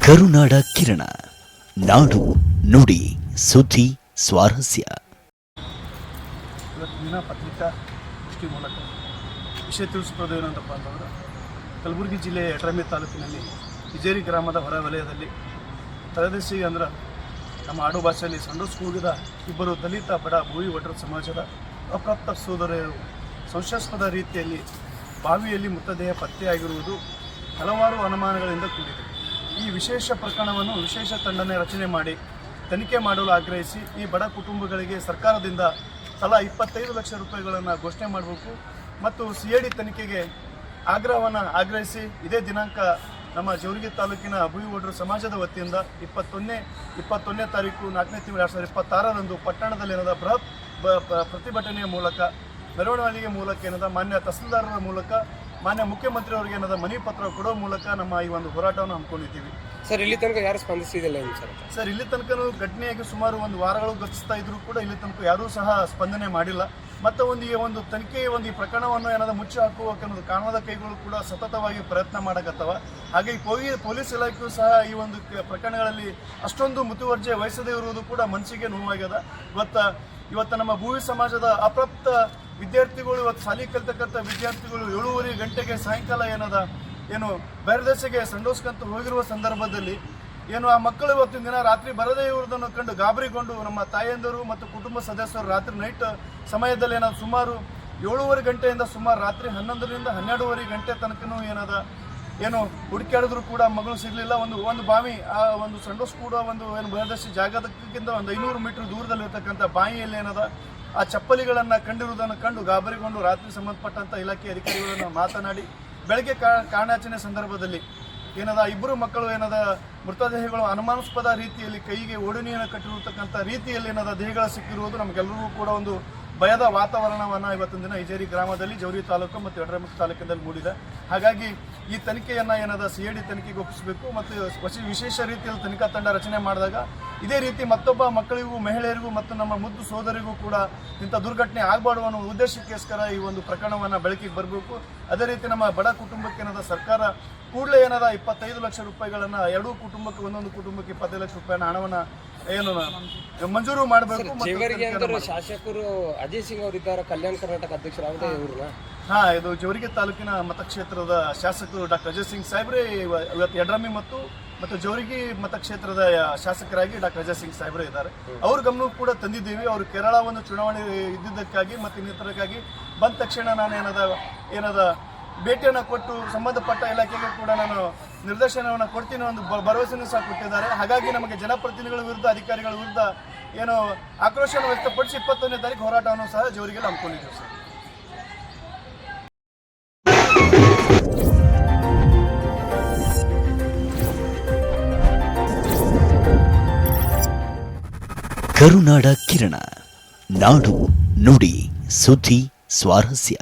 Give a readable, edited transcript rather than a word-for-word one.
ಕರುನಾಡ ಕಿರಣ, ನಾಡು ನುಡಿ ಸುದ್ದಿ ಸ್ವಾರಸ್ಯ. ಇವತ್ತಿನ ಪತ್ರಿಕಾ ದೃಷ್ಟಿ ಮೂಲಕ ವಿಷಯ ತಿಳಿಸ್ಬೋದು ಏನಂತಪ್ಪ ಅಂತಂದ್ರೆ, ಕಲಬುರಗಿ ಜಿಲ್ಲೆಯ ಯಡ್ರಾಮಿ ತಾಲೂಕಿನಲ್ಲಿ ಹಿಜೇರಿ ಗ್ರಾಮದ ಹೊರವಲಯದಲ್ಲಿ ತರದೇಶಿ ಅಂದ್ರೆ ನಮ್ಮ ಆಡು ಭಾಷೆಯಲ್ಲಿ ಸಂಡೋಸ್ ಕೂಗಿದ ಇಬ್ಬರು ದಲಿತ ಬಡ ಭೂವಿ ಒಟರ ಸಮಾಜದ ಅಪ್ರಾಪ್ತ ಸೋದರರು ಸಂಶಯಾಸ್ಪದ ರೀತಿಯಲ್ಲಿ ಬಾವಿಯಲ್ಲಿ ಮೃತದೇಹ ಪತ್ತೆಯಾಗಿರುವುದು ಹಲವಾರು ಅನುಮಾನಗಳಿಂದ ಕೂಡಿದೆ. ಈ ವಿಶೇಷ ಪ್ರಕರಣವನ್ನು ವಿಶೇಷ ತಂಡನೆ ರಚನೆ ಮಾಡಿ ತನಿಖೆ ಮಾಡಲು ಆಗ್ರಹಿಸಿ ಈ ಬಡ ಕುಟುಂಬಗಳಿಗೆ ಸರ್ಕಾರದಿಂದ ತಲಾ 25 ಲಕ್ಷ ರೂಪಾಯಿಗಳನ್ನು ಘೋಷಣೆ ಮಾಡಬೇಕು ಮತ್ತು CID ತನಿಖೆಗೆ ಆಗ್ರಹಿಸಿ ಇದೇ ದಿನಾಂಕ ನಮ್ಮ ಜೇವರ್ಗಿ ತಾಲೂಕಿನ ಭೂವಿ ಒಡ್ರ ಸಮಾಜದ ವತಿಯಿಂದ 21ನೇ ತಾರೀಕು 4ನೇ ತಿಂಗಳು 2026ರಂದು ಪಟ್ಟಣದಲ್ಲಿ ಏನದ ಬೃಹತ್ ಪ್ರತಿಭಟನೆಯ ಮೂಲಕ ಮೆರವಣಿಗೆ ಮೂಲಕ ಏನದ ಮಾನ್ಯ ತಹಸೀಲ್ದಾರರ ಮೂಲಕ ಮಾನ್ಯ ಮುಖ್ಯಮಂತ್ರಿಯವರಿಗೆ ಏನದ ಮನವಿ ಪತ್ರ ಕೊಡೋ ಮೂಲಕ ನಮ್ಮ ಈ ಒಂದು ಹೋರಾಟವನ್ನು ಹಮ್ಮಿಕೊಂಡಿದ್ದೀವಿ. ಸರ್, ಇಲ್ಲಿ ತನಕ ಯಾರು ಸ್ಪಂದಿಸಿದಿಲ್ಲ ಸರ್? ಇಲ್ಲಿ ತನಕ ಘಟನೆಯಾಗಿ ಸುಮಾರು ಒಂದು ವಾರಗಳು ಗತಿಸ್ತಾ ಇದ್ರೂ ಕೂಡ ಇಲ್ಲಿ ತನಕ ಯಾರೂ ಸಹ ಸ್ಪಂದನೆ ಮಾಡಿಲ್ಲ. ಮತ್ತು ಒಂದು ತನಿಖೆ ಈ ಪ್ರಕರಣವನ್ನು ಏನಾದ ಮುಚ್ಚಿ ಹಾಕುವ ಕಾರಣದ ಕೈಗಳು ಕೂಡ ಸತತವಾಗಿ ಪ್ರಯತ್ನ ಮಾಡಕತ್ತವ. ಹಾಗೆ ಪೊಲೀಸ್ ಇಲಾಖೆಯೂ ಸಹ ಈ ಒಂದು ಪ್ರಕರಣಗಳಲ್ಲಿ ಅಷ್ಟೊಂದು ಮುತುವರ್ಜಿ ವಹಿಸದೇ ಇರುವುದು ಕೂಡ ಮನಸ್ಸಿಗೆ ನೋವಾಗ್ಯದ. ಇವತ್ತು ನಮ್ಮ ಭೂವಿ ಸಮಾಜದ ಅಪ್ರಾಪ್ತ ವಿದ್ಯಾರ್ಥಿಗಳು, ಇವತ್ತು ಶಾಲೆ ಕಲಿತಕ್ಕಂಥ ವಿದ್ಯಾರ್ಥಿಗಳು 7:30 ಗಂಟೆಗೆ ಸಾಯಂಕಾಲ ಏನು ಬೇರೆ ದೇಶಕ್ಕೆ ಸಂಡೋಸ್ಕಂತ ಹೋಗಿರುವ ಸಂದರ್ಭದಲ್ಲಿ ಆ ಮಕ್ಕಳು ಇವತ್ತಿನ ದಿನ ರಾತ್ರಿ ಬರದೇ ಇರುವುದನ್ನು ಕಂಡು ಗಾಬರಿಗೊಂಡು ನಮ್ಮ ತಾಯಂದಿರು ಮತ್ತು ಕುಟುಂಬ ಸದಸ್ಯರು ರಾತ್ರಿ ನೈಟ್ ಸಮಯದಲ್ಲಿ ಸುಮಾರು 7:30 ಗಂಟೆಯಿಂದ ಸುಮಾರು ರಾತ್ರಿ 11ರಿಂದ 12:30 ಗಂಟೆ ತನಕನೂ ಹುಡುಕಾಡಿದ್ರು ಕೂಡ ಮಗಳು ಸಿಗಲಿಲ್ಲ. ಒಂದು ಬಾವಿ, ಆ ಒಂದು ಸಂಡೋಸ್ ಕೂಡ ಬಯದರ್ಶಿ ಜಾಗದಕ್ಕಿಂತ ಒಂದು 500 ಮೀಟರ್ ದೂರದಲ್ಲಿರ್ತಕ್ಕಂಥ ಬಾವಿಯಲ್ಲಿ ಆ ಚಪ್ಪಲಿಗಳನ್ನು ಕಂಡಿರುವುದನ್ನು ಕಂಡು ಗಾಬರಿಗೊಂಡು ರಾತ್ರಿ ಸಂಬಂಧಪಟ್ಟಂಥ ಇಲಾಖೆ ಅಧಿಕಾರಿಗಳನ್ನು ಮಾತನಾಡಿ ಬೆಳಗ್ಗೆ ಕಾರ್ಯಾಚರಣೆ ಸಂದರ್ಭದಲ್ಲಿ ಇಬ್ಬರು ಮಕ್ಕಳು ಮೃತದೇಹಗಳು ಅನುಮಾನಾಸ್ಪದ ರೀತಿಯಲ್ಲಿ ಕೈಗೆ ಓಡಣಿಯನ್ನು ಕಟ್ಟಿರತಕ್ಕಂಥ ರೀತಿಯಲ್ಲಿ ದೇಹಗಳು ಸಿಕ್ಕಿರುವುದು ನಮಗೆಲ್ಲರಿಗೂ ಕೂಡ ಒಂದು ಭಯದ ವಾತಾವರಣವನ್ನು ಇವತ್ತಿನ ದಿನ ಹಿಜೇರಿ ಗ್ರಾಮದಲ್ಲಿ ಜೇವರ್ಗಿ ತಾಲೂಕು ಮತ್ತು ಯಡ್ರಾಮಿ ತಾಲೂಕಿನಲ್ಲಿ ಮೂಡಿದೆ. ಹಾಗಾಗಿ ಈ ತನಿಖೆಯನ್ನು CID ತನಿಖೆಗೆ ಒಪ್ಪಿಸಬೇಕು ಮತ್ತು ವಿಶೇಷ ರೀತಿಯಲ್ಲಿ ತನಿಖಾ ತಂಡ ರಚನೆ ಮಾಡಿದಾಗ ಇದೇ ರೀತಿ ಮತ್ತೊಬ್ಬ ಮಕ್ಕಳಿಗೂ, ಮಹಿಳೆಯರಿಗೂ ಮತ್ತು ನಮ್ಮ ಮುದ್ದು ಸೋದರಿಗೂ ಕೂಡ ಇಂಥ ದುರ್ಘಟನೆ ಆಗಬಾರ್ದು ಅನ್ನೋ ಉದ್ದೇಶಕ್ಕೋಸ್ಕರ ಈ ಒಂದು ಪ್ರಕರಣವನ್ನು ಬೆಳಕಿಗೆ ಬರಬೇಕು. ಅದೇ ರೀತಿ ನಮ್ಮ ಬಡ ಕುಟುಂಬಕ್ಕೆ ಸರ್ಕಾರ ಕೂಡಲೇ 25 ಲಕ್ಷ ರೂಪಾಯಿಗಳನ್ನು ಎರಡೂ ಕುಟುಂಬಕ್ಕೆ, ಒಂದೊಂದು ಕುಟುಂಬಕ್ಕೆ 25 ಲಕ್ಷ ರೂಪಾಯಿನ ಹಣವನ್ನು ಮಂಜೂರು ಮಾಡಬೇಕು. ಶಾಸಕರು ಅಜಯ್ ಸಿಂಗ್ ಅವರಿದ್ದಾರೆ, ಕಲ್ಯಾಣ ಕರ್ನಾಟಕ ಅಧ್ಯಕ್ಷರು ಇವ್ರನ್ನ. ಇದು ಜೇವರ್ಗಿ ತಾಲೂಕಿನ ಮತಕ್ಷೇತ್ರದ ಶಾಸಕರು ಡಾಕ್ಟರ್ ಅಜಯ್ ಸಿಂಗ್ ಸಾಹೇಬ್ರೆ ಇವತ್ತು ಯಡ್ರಾಮಿ ಮತ್ತು ಜೇವರ್ಗಿ ಮತಕ್ಷೇತ್ರದ ಶಾಸಕರಾಗಿ ಡಾಕ್ಟರ್ ಅಜಯ್ ಸಿಂಗ್ ಸಾಹೇಬ್ರೆ ಇದ್ದಾರೆ. ಅವ್ರ ಗಮನಕ್ಕೂ ಕೂಡ ತಂದಿದ್ದೀವಿ. ಅವರು ಕೇರಳ ಒಂದು ಚುನಾವಣೆ ಇದ್ದಿದ್ದಕ್ಕಾಗಿ ಮತ್ತು ಇನ್ನಿತರಕ್ಕಾಗಿ ಬಂದ ತಕ್ಷಣ ನಾನು ಭೇಟಿಯನ್ನು ಕೊಟ್ಟು ಸಂಬಂಧಪಟ್ಟ ಇಲಾಖೆಗೆ ಕೂಡ ನಾನು ನಿರ್ದೇಶನವನ್ನು ಕೊಡ್ತೀನಿ ಒಂದು ಭರವಸೆಯನ್ನು ಸಹ ಕೊಟ್ಟಿದ್ದಾರೆ. ಹಾಗಾಗಿ ನಮಗೆ ಜನಪ್ರತಿನಿಧಿಗಳ ವಿರುದ್ಧ, ಅಧಿಕಾರಿಗಳ ವಿರುದ್ಧ ಆಕ್ರೋಶವನ್ನು ವ್ಯಕ್ತಪಡಿಸಿ 21ನೇ ತಾರೀಕು ಹೋರಾಟವನ್ನು ಸಹ ಜೇವರ್ಗಿಯಲ್ಲಿ ಹಮ್ಮಿಕೊಂಡಿದ್ದೀವಿ ಸರ್. ಕರುನಾಡ ಕಿರಣ, ನಾಡು ನುಡಿ ಸುದ್ದಿ ಸ್ವಾರಸ್ಯ.